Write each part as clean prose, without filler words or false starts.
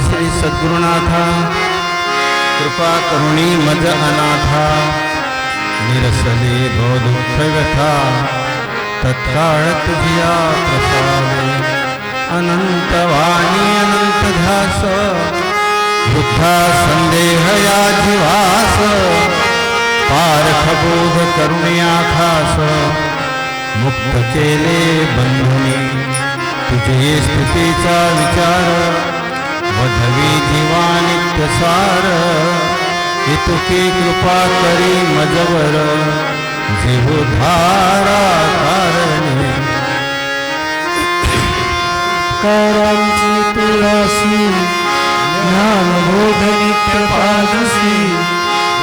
श्री सद्गुरुनाथा कृपा करुणी मज अनाथा निरसले भवदुःख व्यथा तत्काळ तुझिया प्रसादे अनंत वाणी अनंत ध्यास बुद्धा संदेह या जीवास पारखबोध करुणिया खास मुक्त केले बंधुनी तुझे स्थितीचा विचार वधवी जीवा नित्य सार इतुकी कृपा करी मजवर जीवधारा कारणे करांची तुळासी ज्ञानबोध नित्य पादसी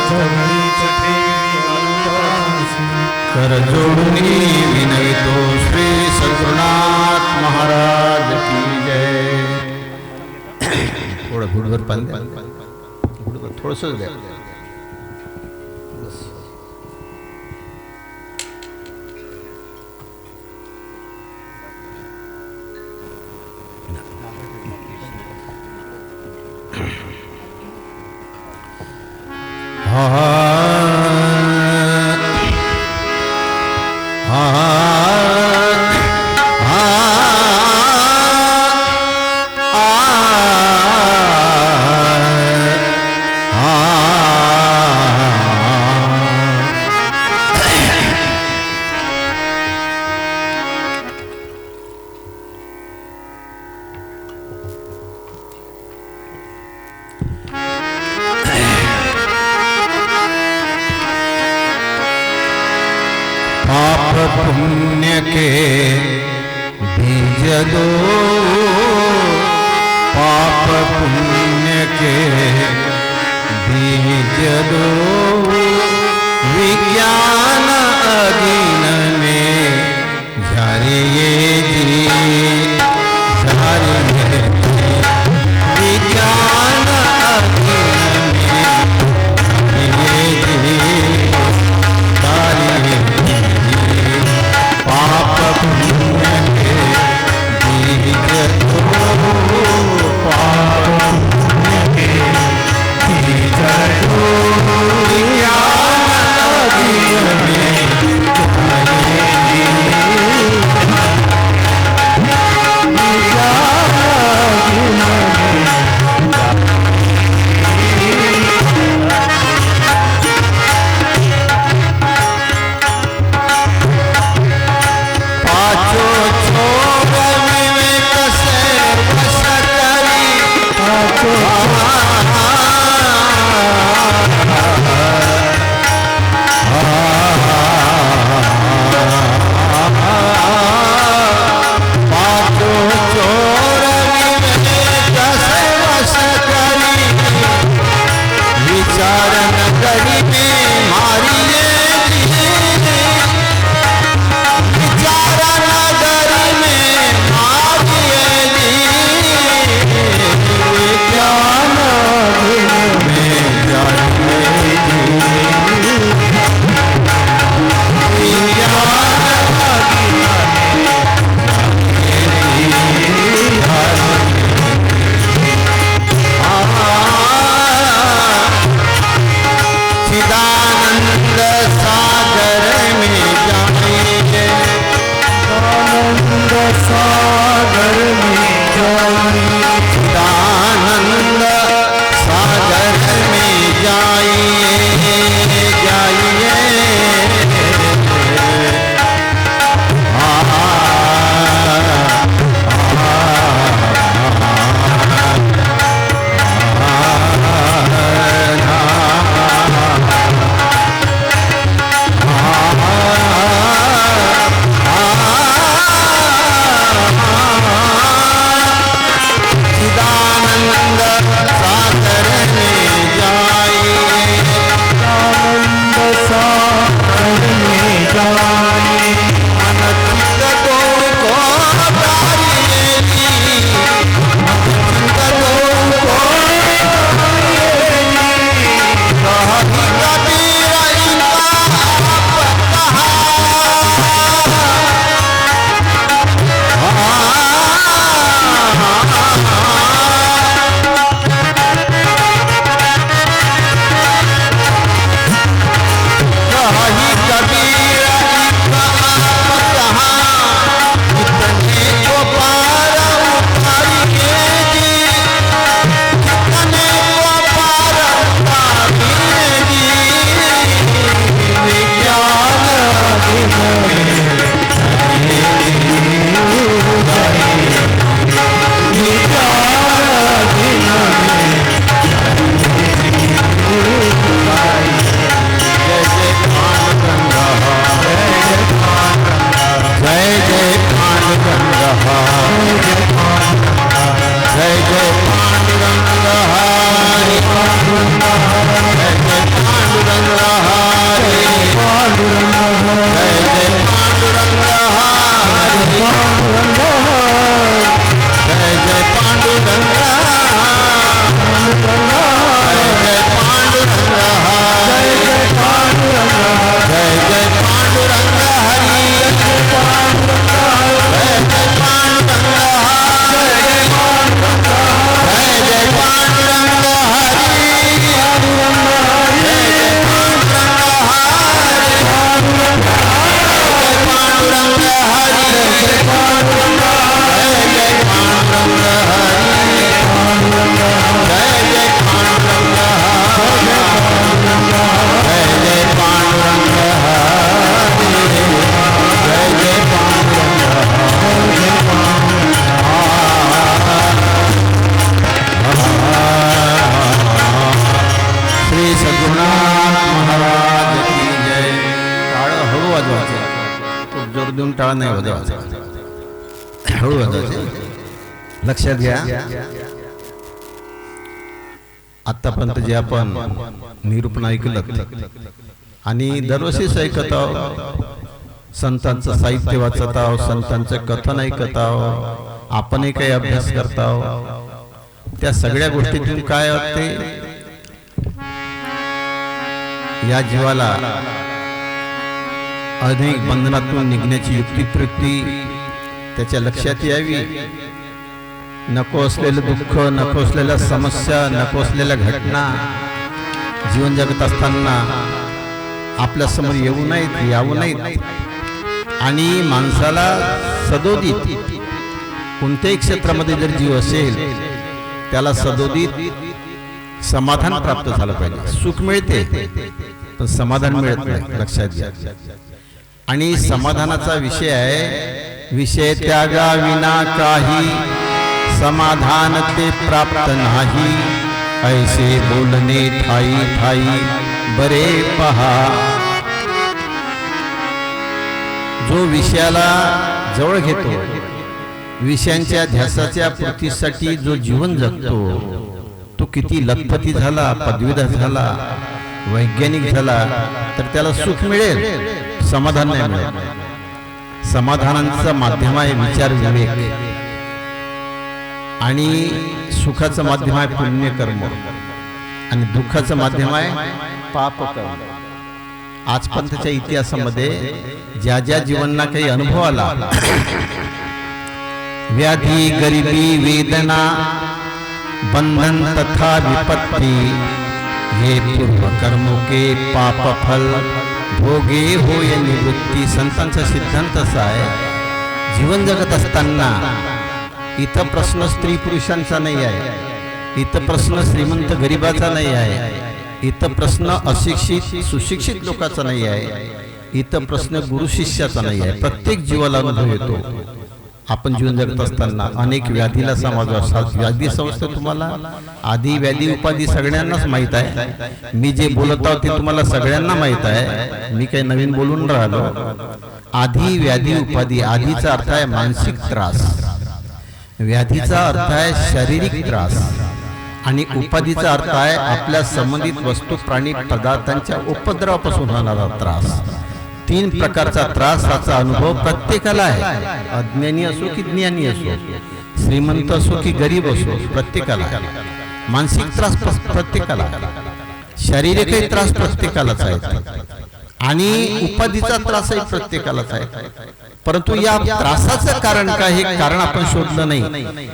जवळीच ठेवी अनुदासी कर जोडूनी विनवितो श्री सद्गुरुनाथ महाराज की जय. थोडं घुटभर पाणी घुटभर थोडंसंच द्या. पाप पुण्य के बीज दो पाप पुण्य के बीज दो विज्ञान अधीन में झारिए जी झारिए विज्ञान अधीन में झारिए जी झारिए पाप पुण्य के बीज दो पाप पुण्य के बीज दो ज्ञान अधीन में झारिए जी टाळा नाही वाजवायचा, हळू वाजवायचे. लक्षात घ्या, आतापर्यंत जे आपण निरूपण ऐकलं आणि दरवर्षीच ऐकत आहोत, संतांचं साहित्य वाचत आहोत, संतांचं कथन ऐकत आहोत, आपणही काही अभ्यास करत आहोत, त्या सगळ्या गोष्टीतून काय होते, या जीवाला अनेक बंधनातून निघण्याची युक्तिप्रयुक्ती त्याच्या लक्षात यावी. नको असलेलं दुःख, नको असलेल्या समस्या, नको असलेल्या घटना जीवन जगत असताना आपल्या समोर येऊ नयेत, यावू नयेत. आणि माणसाला सदोदित कोणत्याही क्षेत्रामध्ये जर जीव असेल त्याला सदोदित समाधान प्राप्त झालं पाहिजे. सुख मिळते पण समाधान मिळत नाही, लक्षात घ्या. आणि समाधानाचा विषय आहे, विषय त्यागा विना काही समाधान ते प्राप्त नाही, ऐसे बोलणे ठाई ठाई बरे पहा. जो विषयाला जवळ घेतो, विषयांच्या ध्यासाच्या पूर्तीसाठी जो जीवन जगतो, तो किती लखपती झाला, पदवीधर झाला, वैज्ञानिक झाला, तर त्याला सुख मिळेल, समाधान नाही मिळेल. समाधानाचं माध्यम आहे विचार विवेक, आणि सुखाचं माध्यम आहे पुण्यकर्म, आणि दुःखाचं माध्यम आहे पापकर्म. आजपर्यंतच्या इतिहासामध्ये ज्या ज्या जीवनाला काही अनुभव आला, व्याधी, गरिबी, वेदना, बंधन तथा विपत्ती, हे पूर्व कर्मों के पाप फल भोगे होय निवृत्ती. संतांचा सिद्धांत असा आहे, जीवन जगत असताना इथं प्रश्न स्त्री पुरुषांचा नाही आहे, इथं प्रश्न श्रीमंत गरिबाचा नाही आहे, इथं प्रश्न अशिक्षित सुशिक्षित लोकांचा नाही आहे, इथं प्रश्न गुरु शिष्याचा नाही आहे. प्रत्येक जीवाला अनुभव येतो. आपण जीवन जगत असताना अनेक व्याधीला सामोरे असतात. व्याधी संस्था तुम्हाला आधी व्याधी उपाधी सगळ्यांनाच माहीत आहे. मी जे बोलत आहोत ते तुम्हाला सगळ्यांना माहीत आहे, मी काही नवीन बोलून राहिलो. आधी व्याधी उपाधी, आधीचा अर्थ आहे मानसिक त्रास, व्याधीचा अर्थ आहे शारीरिक त्रास, आणि उपाधीचा अर्थ आहे आपल्या संबंधित वस्तू प्राणी पदार्थांच्या उपद्रवापासून होणारा त्रास. तीन प्रकारचा त्रासाचा अनुभव प्रत्येकाला आहे, अज्ञानी असो की ज्ञानी असो, श्रीमंत असो की गरीब असो, प्रत्येकाला आहे. मानसिक त्रास प्रत्येकाला, शारीरिक त्रास प्रत्येकालाच आहे, आणि उपाधीचा त्रासही प्रत्येकालाच आहे. परंतु या त्रासाचं कारण काय, हे कारण आपण शोधलं नाही.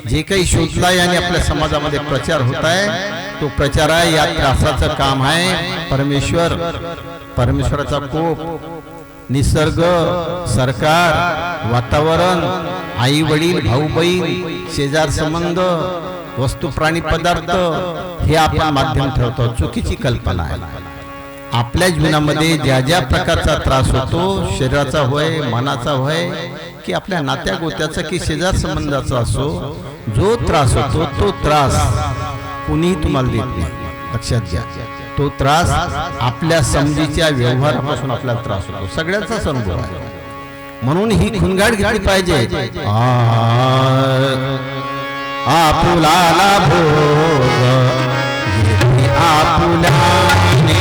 जे काही शोधलं आहे आणि आपल्या समाजामध्ये प्रचार होत आहे, तो प्रचार आहे या त्रासाचं काम आहे परमेश्वर, परमेश्वराचा कोप, निसर्ग, सरकार, वातावरण, आई वडील, भाऊ बहीण, शेजार संबंध, वस्तू प्राणी पदार्थ, हे आपण माध्यम ठरवतो. चुकीची कल्पना आहे. आपल्या जीवनामध्ये ज्या ज्या प्रकारचा त्रास होतो, शरीराचा होय, मनाचा होय, की आपल्या नात्या गोत्याचा की शेजार संबंधाचा असो, जो त्रास होतो तो त्रास कुणीही तुम्हाला देत नाही. लक्षात घ्या, तो त्रास आपल्या समजीच्या व्यवहारापासून आपल्याला त्रास होतो. सगळ्यांचाच अनुभव आहे. म्हणून ही खुणगाड घेतली पाहिजे. आपुलाला भोग आपुलाने,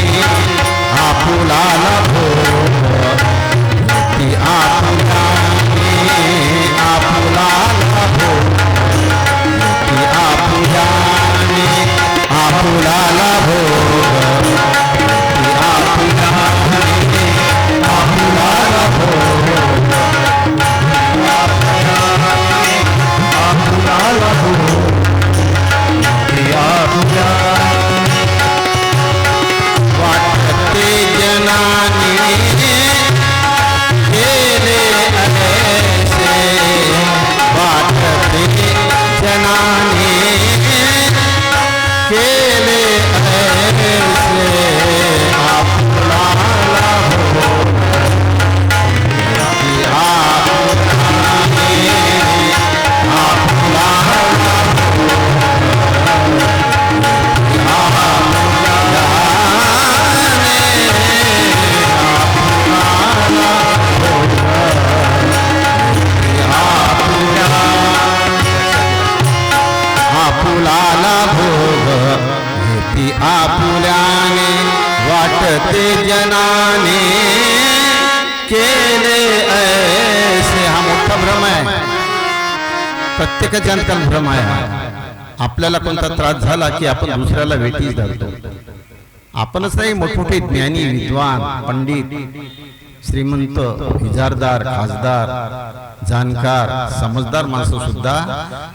आपुलाला भोग आपुलाने, आपुलाला भोग आपुलाने, आपुलाला भोग आपुलाने, आपुलाला भोग आपुलाला भोग वाटते जनाने केले ऐसे, वाटते जनाने केले आपुल्याने वाटते जनाने केले ऐसे. हा मोठा भ्रम आहे, प्रत्येकाच्या अंतर्गत भ्रम आहे. आपल्याला कोणता त्रास झाला की आपण दुसऱ्याला वेठीस धरतो. आपणच नाही, मोठमोठे ज्ञानी, विद्वान, पंडित, श्रीमंत, इजारदार, खासदार, जाणकार, समजदार माणसं सुद्धा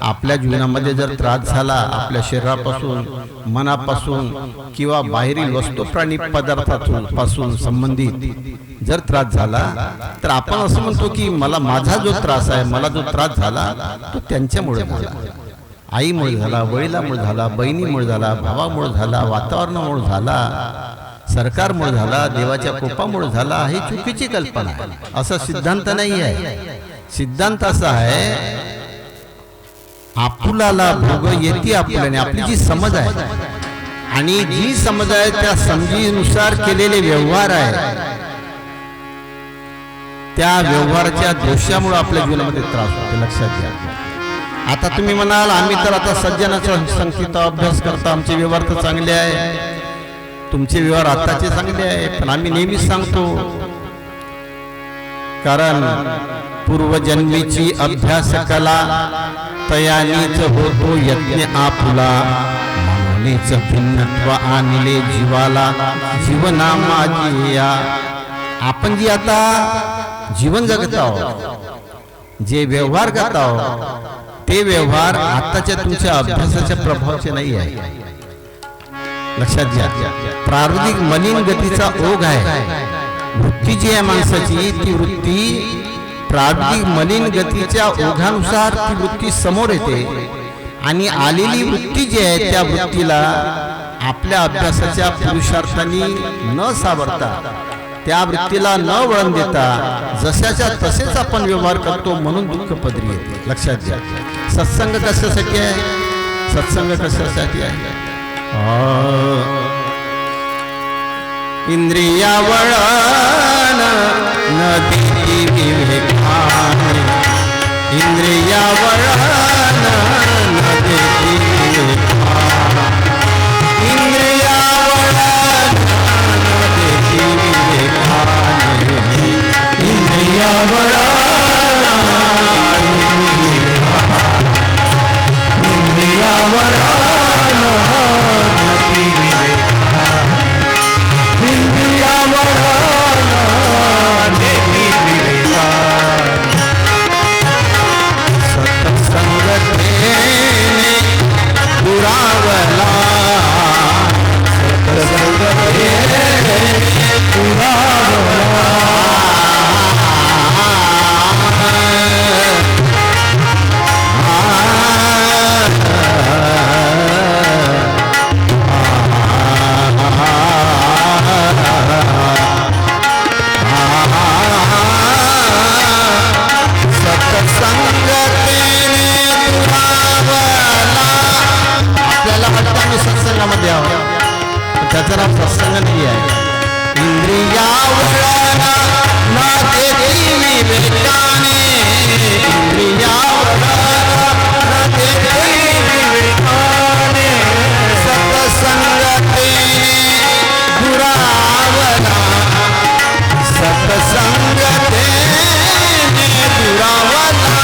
आपल्या जीवनामध्ये जर त्रास झाला, आपल्या शरीरापासून, मनापासून किंवा बाहेरील वस्तू प्राणी पदार्थापासून संबंधित जर त्रास झाला तर आपण असं म्हणतो की मला माझा जो त्रास आहे, मला जो त्रास झाला तो त्यांच्यामुळे झाला. आईमुळे झाला, वडिलांमुळे झाला, बहिणीमुळे झाला, भावामुळे झाला, वातावरणामुळे झाला, सरकारमुळे झाला, देवाच्या कोपामुळे झाला. ही चुकीची कल्पना आहे. असा सिद्धांत नाही आहे. सिद्धांत असा आहे, आपुलाला भोग येते आपुल्याने. आपली जी समज आहे आणि जी समज आहे त्या समजीनुसार केलेले व्यवहार आहे, त्या व्यवहाराच्या दोषामुळे आपल्या जीवनामध्ये त्रास होतो. लक्षात घ्या. आता तुम्ही म्हणाल आम्ही तर आता सज्जनाचा संगतीचा अभ्यास करता, आमचे व्यवहार तर चांगले आहे. तुमचे व्यवहार आताचे चांगले आहे, पण आम्ही नेहमीच सांगतो, कारण पूर्वजन्मीची अभ्यास कला तयानीच होतो यज्ञ आपुला. म्हणूनच भिन्नत्व आणले जीवाला जीवना माझिया. आपण जी आता जीवन जगत आहोत, जे व्यवहार करत आहोत, ते व्यवहार आताच्या तुमच्या अभ्यासाच्या प्रभावाचे नाही आहे. लक्षात घ्या. प्रारंभिक मलिन गतीचा ओघ आहे. वृत्ती जी आहे माणसाची, ती वृत्ती प्रारंभिक मलिन गतीच्या ओघानुसार ती वृत्ती समोर येते आणि आलेली वृत्ती जी आहे त्या वृत्तीला आपल्या अभ्यासाच्या पुरुषार्थांनी न सावरता, त्या वृत्तीला न वळण देता जशाच्या तसेच आपण व्यवहार करतो, म्हणून दुःख पदरी येते. लक्षात घ्या. सत्संग कशासाठी आहे? सत्संग कशासाठी आहे? इंद्रिया वळण नदी विवेकाने. इंद्रिया वळण नदी विवेकाने. इंद्रिया वळण नदी विवेकाने. इंद्रिया वळण इंद्रिया वळण त्याचा नाव सत्संग नाही आहे. इंद्रिया वळण नदी विवेकाने. इंद्रिया वळण नदी विवेकाने. सत्संगतेने दुरावला. सत्संगतेने दुरावला.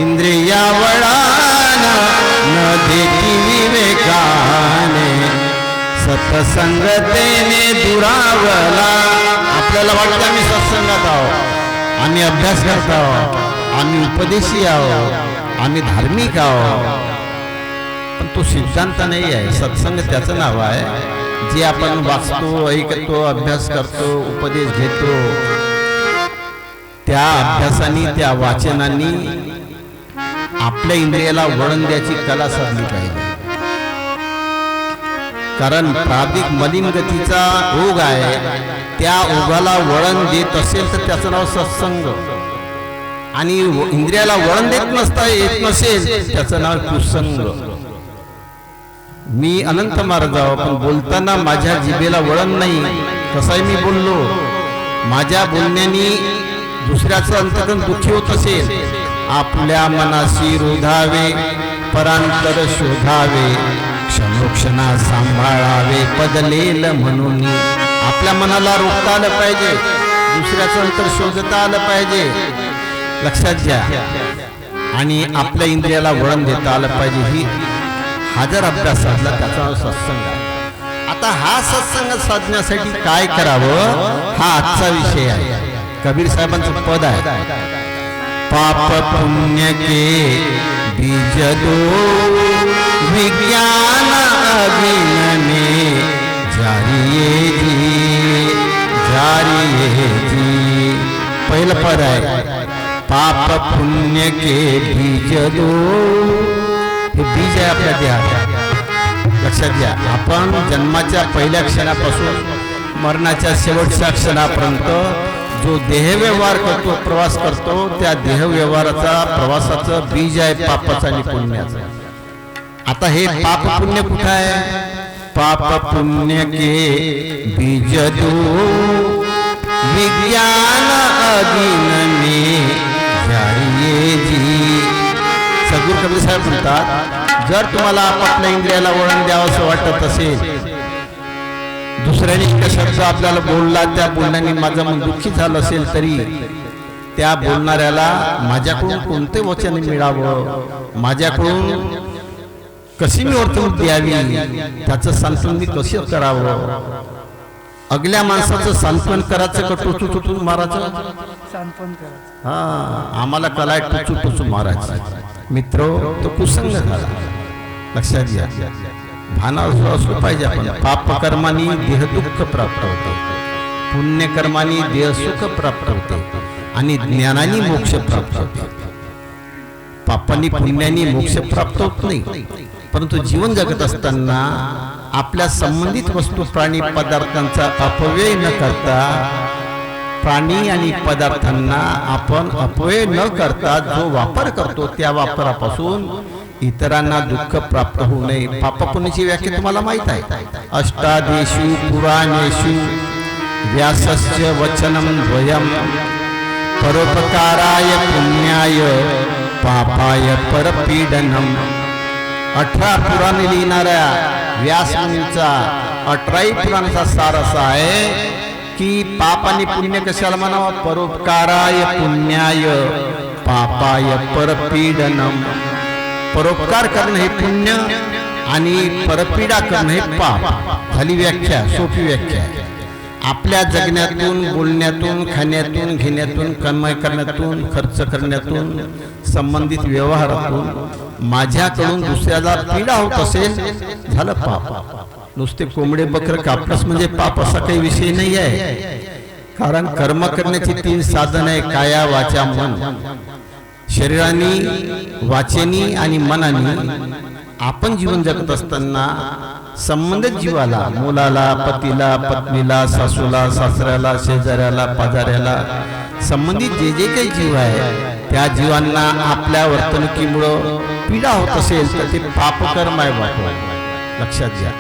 इंद्रिया वळण नदी विवेकाने. सत्संगतेने दुरावला. आपल्याला वाटतं आम्ही सत्संगात आहोत, आम्ही अभ्यास करत आहोत, आम्ही उपदेशी आहोत, आम्ही धार्मिक आहोत, पण तो सिद्धांत नाही आहे. सत्संग त्याचं नाव आहे जे आपण वाचतो, ऐकतो, अभ्यास करतो, उपदेश घेतो. त्या अभ्यासाने, त्या वाचनांनी आपल्या इंद्रियाला वळण द्यायची कला साधली पाहिजे. कारण प्रादिक मलिनगतीचा ओघ आहे, त्या ओघाला वळण देत असेल तर त्याचं नाव सत्संग, आणि इंद्रियाला वळण देत नसता येत नसेल त्याचं नाव कुसंग. मी अनंत महाराजाव, पण बोलताना माझ्या जिभेला वळण नाही. कसंही मी बोललो, माझ्या बोलण्याने दुसऱ्याचं अंतकरण दुःखी होत असेल, आपल्या मनाशी रोधावे, परांतर शोधावे, क्षणोक्षणा सांभाळावे, बदलेल म्हणून. आपल्या मनाला रोखता आलं पाहिजे, दुसऱ्याचं अंतर शोधता आलं पाहिजे, लक्षात घ्या. आणि आपल्या इंद्रियाला वळण देता आलं पाहिजे. ही हजार अभ्यास साधला त्याचा सत्संग आहे. आता हा सत्संग साधण्यासाठी काय करावं हा आजचा विषय आहे. कबीर साहेबांचं पद आहे, पाप पुण्य के बीज दो विज्ञान अधीन में जारिये जी, जारिये जी. पहिलं पद आहे, पाप पुण्य के बीज दो. हे बीज आहे आपल्या देहात, लक्षात घ्या. आपण जन्माच्या पहिल्या क्षणापासून मरणाच्या शेवटच्या क्षणापर्यंत जो देहव्यवहार करतो, प्रवास करतो, त्या देहव्यवहाराचा प्रवासाचं बीज आहे पापाचं आणि पुण्याचं. आता हे पाप पुण्य कुठं आहे? पाप पुण्य के बीज दो विज्ञान अधीन में जारिये जी. सद्गुरू कबीर साहेब म्हणतात, जर तुम्हाला आपापल्या इंद्रियाला वळण द्यावं असं वाटत असेल, दुसऱ्याने एक शब्द आपल्याला बोलला, त्या बोलण्याने माझं मन दुःखी झालं असेल तरी त्या बोलणाऱ्याला माझ्याकडून कोणते वचन मिळावं, माझ्याकडून कशी मी वर्तणूक द्यावी, त्याचं सांत्वन मी कसं करावं. अगल्या माणसाचं सांत्वन करायचं का टोचू टोचून मारायचं? सांत्वन करायचं. हा, आम्हाला कलाय टोचू टोचू मारायचं. मित्र, तो कुसंग झाला, लक्षात घ्या. भानावर असलं पाहिजे आपण. पापकर्मानी देहदुःख प्राप्त होते, पुण्यकर्मानी देहसुख प्राप्त होते, आणि ज्ञानाने मोक्ष प्राप्त होते. पापांनी पुण्यानी मोक्ष प्राप्त होत नाही, परंतु जीवन जगत असताना आपल्या संबंधित वस्तू प्राणी पदार्थांचा अपव्यय न करता, प्राणी आणि पदार्थांना आपण अपव्यय न करता जो वापर करतो त्या वापरापासून इतरांना दुःख प्राप्त होऊ नये. पापपुण्याची व्याख्या तुम्हाला माहित आहे. अष्टादेशु पुराणेषु व्यासस्य वचनम द्वयम, परोपकाराय पुण्याय पापाय परपीडनम. 18 पुराणे लिहिणाऱ्या व्यासमुनींचा 18ही पुराणाचा सार असा आहे की पाप आणि पुण्य कशाला म्हणावं? परोपकाराय पुण्याय पापाय परपीडनम. परोपकार करणं हे पुण्य आणि परपीडा करणं हे पाप. झाली व्याख्या, सोपी व्याख्या. आपल्या जगण्यातून, बोलण्यातून, खाण्यातून, घेण्यातून, कमाई करण्यातून, खर्च करण्यातून, संबंधित व्यवहारातून माझ्याकडून दुसऱ्याला पीडा होत असेल, झालं पाप. नुसते कोंबडे बकर कापणं म्हणजे पाप असा काही विषय नाही आहे. कारण कर्म करण्याची 3 साधन आहे, काया वाचा मन. शरीराने, वाचेनी आणि मनाने आपण जीवन जगत असताना संबंधित जीवाला, मुलाला, पतीला, पत्नीला, सासूला, सासऱ्याला, शेजाऱ्याला, पाजाऱ्याला, संबंधित जे जे काही जीव आहे त्या जीवांना आपल्या वर्तणुकीमुळं पीडा होत असेल तर ते पापकर्म आहे बाबा, लक्षात घ्या.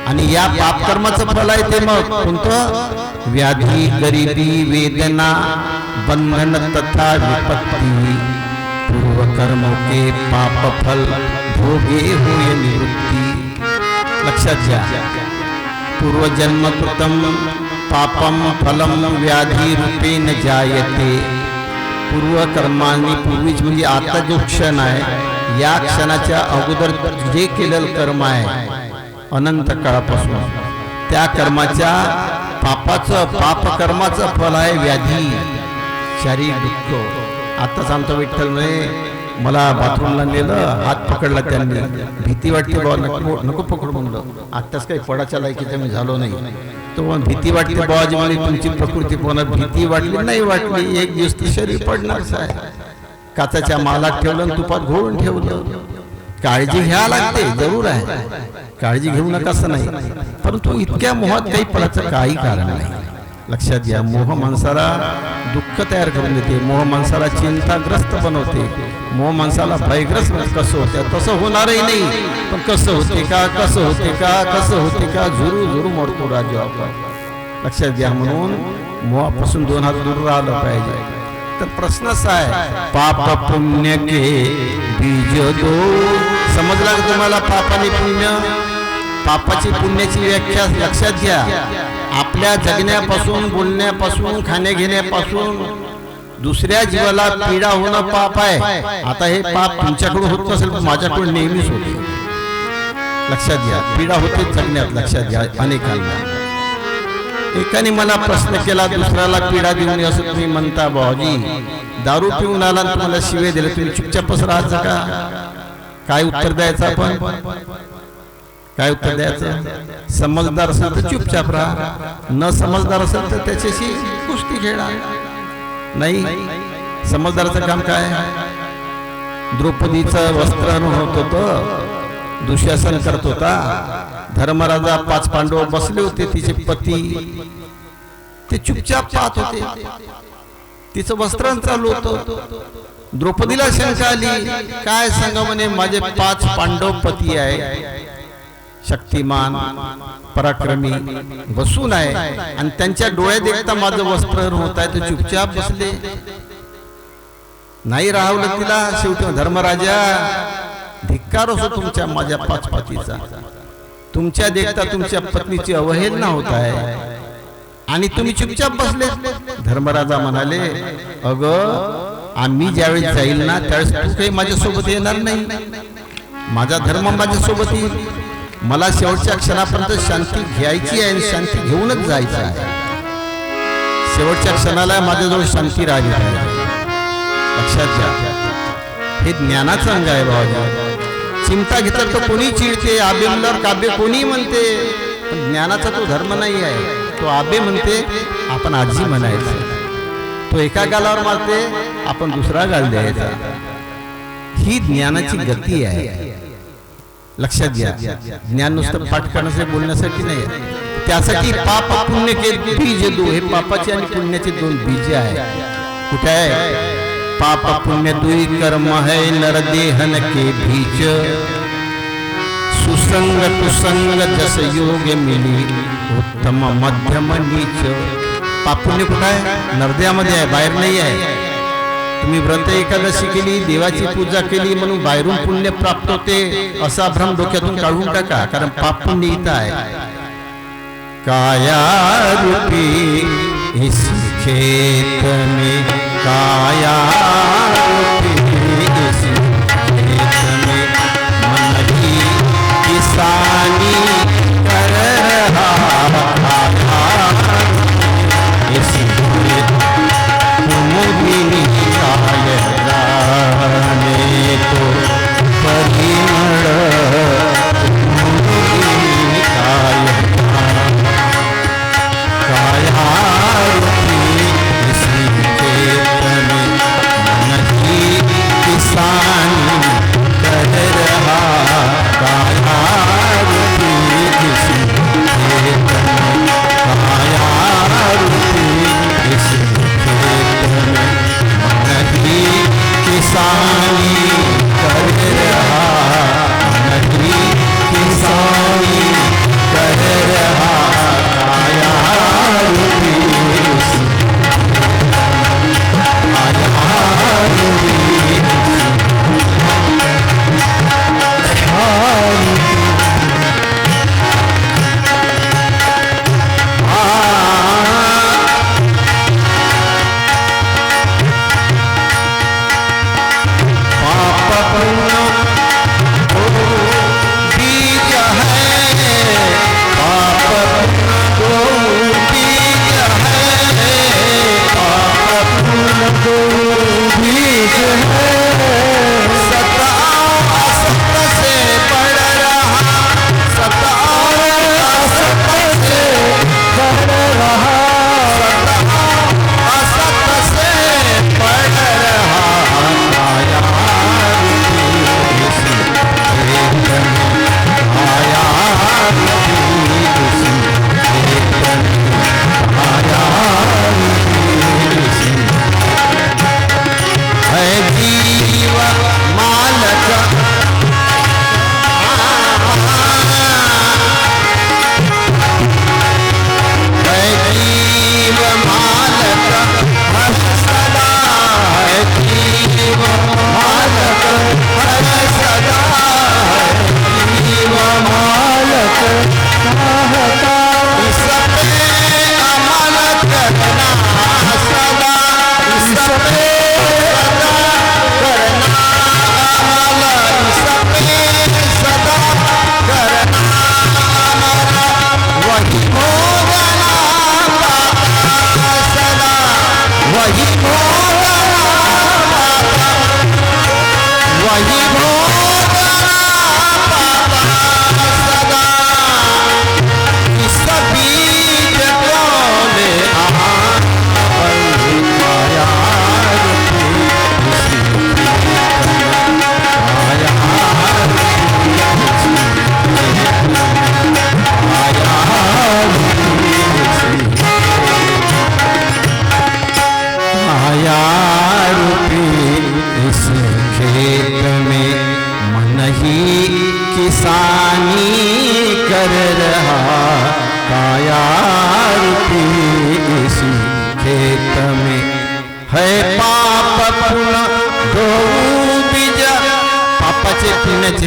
आणि या पापकर्माचं फल आहे ते मग कोणतं? व्याधी, गरिबी, वेदना, बंधन तथा विपत्ती. पूर्वकर्मों के पाप फल भोगे हुए निवृत्ती. लक्षात घ्या. पूर्वजन्म कृतम पापम फलम व्याधी रूपेण जायते. पूर्वकर्मांनी, पूर्वीच म्हणजे आता जो क्षण आहे, या क्षणाच्या अगोदर जे केलेलं कर्म आहे अनंत काळापासून, त्या कर्माच्या पापकर्माचं फल आहे व्याधी, शारीरिक दुःख. आताच आमचा विठ्ठल म्हणे, मला बाथरूमला नेलं, हात पकडला त्यांनी, भीती वाटते बाबा, नको पकड म्हणलं. आत्ताच काही पडाच्या लायकीचं मी झालो नाही. तो भीती वाटते बाबाजी म्हणे, तुमची प्रकृती कोणा भीती वाटली नाही वाटली, एक दिवस ते शरीर पडणारच आहे. काचाच्या मालात ठेवलं, तुपात घोळून ठेवलं. काळजी घ्या लागते, जरूर आहे, काळजी घेऊ नका असं नाही, परंतु इतक्या मोहात काही पडायचं काही कारण नाही. लक्षात घ्या, मोह माणसाला दुःख तयार करून देते, मोह माणसाला चिंताग्रस्त बनवते, मोह माणसाला भयग्रस्त. कसं होते तसं होणारही नाही, पण कसं होते का, कसं होते का, कसं होते का, झुरू झुरू मोडतो राजू आपण. लक्षात घ्या, म्हणून मोहापासून 2 हात दूर राहिलं पाहिजे. तर प्रश्न असा आहे, पाप पुण्य के बीज दो. समजला का तुम्हाला पाप आणि पुण्य? पापाची पुण्याची व्याख्या लक्षात घ्या. आपल्या जगण्यापासून, बोलण्यापासून, खाणे घेण्यापासून दुसऱ्या जीवाला पीडा होणं पाप आहे. आता हे पाप तुमच्याकडून होत नसेल पण माझ्याकडून नेहमीच होते. लक्षात घ्या, पीडा होते जगण्यात. लक्षात घ्या, अनेकांना. एकाने मला प्रश्न केला, दुसऱ्याला पीडा देऊ नये असं तुम्ही म्हणता. भाऊजी, दारू पिऊन आला आणि तुम्हाला शिवे दिले, तुम्ही चुपचापच राहायचं का? काय उत्तर द्यायचं आपण? काय उत्तर द्यायचं? समजदार असेल तर चुपचाप राहा, न समजदार असेल तर त्याच्याशी कुस्ती खेळा. नाही, समजदाराचं काम काय? द्रौपदीचं वस्त्र होत होतं, दुःशासन करत होता. धर्मराजा 5 पांडव बसले होते, तिचे पती ते चुपचाप पाहत होते, तिचं वस्त्र चालू होतं. द्रौपदीला शंका आली, काय सांगा म्हणे, माझे 5 पांडव पती आहे, शक्तिमान पराक्रमी बसून आहे, आणि त्यांच्या डोळ्यात देखता माझं वस्त्र होत आहे, ते चुपचाप बसले. नाही राहवलं तिला. शेवटी, धर्मराजा, धिक्कार असो तुमच्या माझ्या 5 पतीचा, तुमच्या देखता तुमच्या पत्नीची अवहेलना होत आहे आणि तुम्ही चुपचाप बसले. धर्मराजा म्हणाले, अगं, आम्ही ज्यावेळेस जाईल ना त्यावेळेस तू काही माझ्यासोबत येणार नाही, माझा धर्म माझ्यासोबत येईल. मला शेवटच्या क्षणापर्यंत शांती घ्यायची आहे आणि शांती घेऊनच जायचं आहे. शेवटच्या क्षणाला माझ्याजवळ शांती राहिली पाहिजे. लक्षात घ्या, हे ज्ञानाचं अंग आहे भावा. चिंता घेतलं तर कोणी चिडते, आबे म्हणल्यावर काबे कोणी म्हणते, पण ज्ञानाचा तो धर्म नाही आहे. तो आबे म्हणते, आपण आजी म्हणायचं. तो एका गालावर मारते, आपण दुसरा गाल द्यायचा. ही ज्ञानाची गती आहे. लक्षात घ्या, ज्ञान नुसतं पाठ करण्यासाठी, बोलण्यासाठी नाही, त्यासाठी पाप पुण्य के बीज दो. हे पापाचे आणि पुण्याचे 2 बीज आहे. कुठे आहे? पाप पुण्य दुई कर्म है नर देहन के बीच, सुसंग कुसंग जस योग मिली, उत्तम मध्यम नीच. पाप पुण्य कुठे आहे? नरदेहामध्ये आहे, बाहेर नाही आहे. तुम्ही व्रत एकादशी केली, देवाची पूजा केली म्हणून बाहेरून पुण्य प्राप्त होते असा भ्रम डोक्यातून काढून टाका, कारण पाप पुण्य इथं आहे. काया रूपी इस खेत में, काया रूपी इस खेत में, मन की किसानी कर रहा इस कुमुदिनी ने तो परिमळ कुमुदिनी काया रूपी इसी खेत में, मन की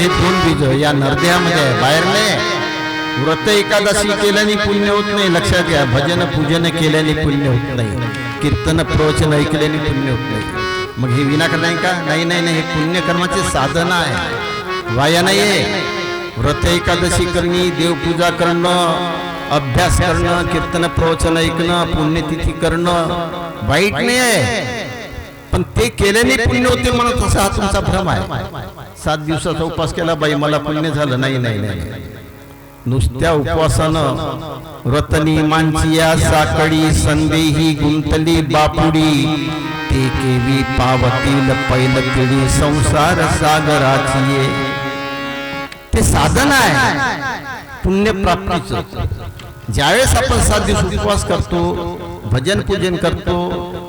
हे दोन बीज या नरदेहामध्ये आहे, बाहेर नाही आहे. व्रत एकादशी केल्याने पुण्य होत नाही, लक्षात घ्या. भजन पूजन केल्याने पुण्य होत नाही, कीर्तन प्रवचन ऐकल्याने पुण्य होत नाही. मग हे विनाकारण आहे का? नाही नाही नाही, हे पुण्यकर्माचे साधन आहे, वाया नाही आहे. व्रत एकादशी करणे, देवपूजा करणं, अभ्यास करणं, कीर्तन प्रवचन ऐकणं, पुण्यतिथी करणं वाईट नाही आहे, पण ते केल्याने पुण्य होते म्हणत असा हा तुमचा भ्रम आहे. 7 दिवसाचा उपवास केला बाई मला पुण्य झालं, नाही नाही नाही. नुसत्या उपवासानं रतनी मांचिया साकडी संदेही गुंतली बापुडी, ते केवी पावतील पैल पिढी संसार सागराची. ते साधन आहे पुण्यप्राप्तीचं. ज्यावेळेस आपण 7 दिवस उपवास करतो, भजन पूजन करतो,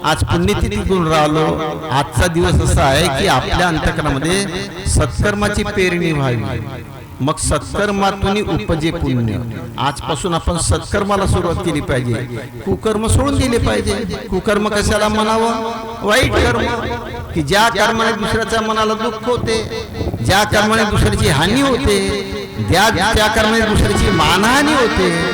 आज पुण्यतिथी करून राहिलो, आजचा दिवस असा आहे की आपल्या अंतःकरणामध्ये सत्कर्माची पेरणी व्हावी, मग सत्कर्मातून उपजे पुण्य. आजपासून आपण सत्कर्माला सुरुवात केली पाहिजे, कुकर्म सोडून दिले पाहिजे. कुकर्म कशाला म्हणावं? वाईट कर्म, की ज्या कर्माने दुसऱ्याच्या मनाला दुःख होते, ज्या कर्माने दुसऱ्याची हानी होते, त्या कर्माने दुसऱ्याची मानहानी होते,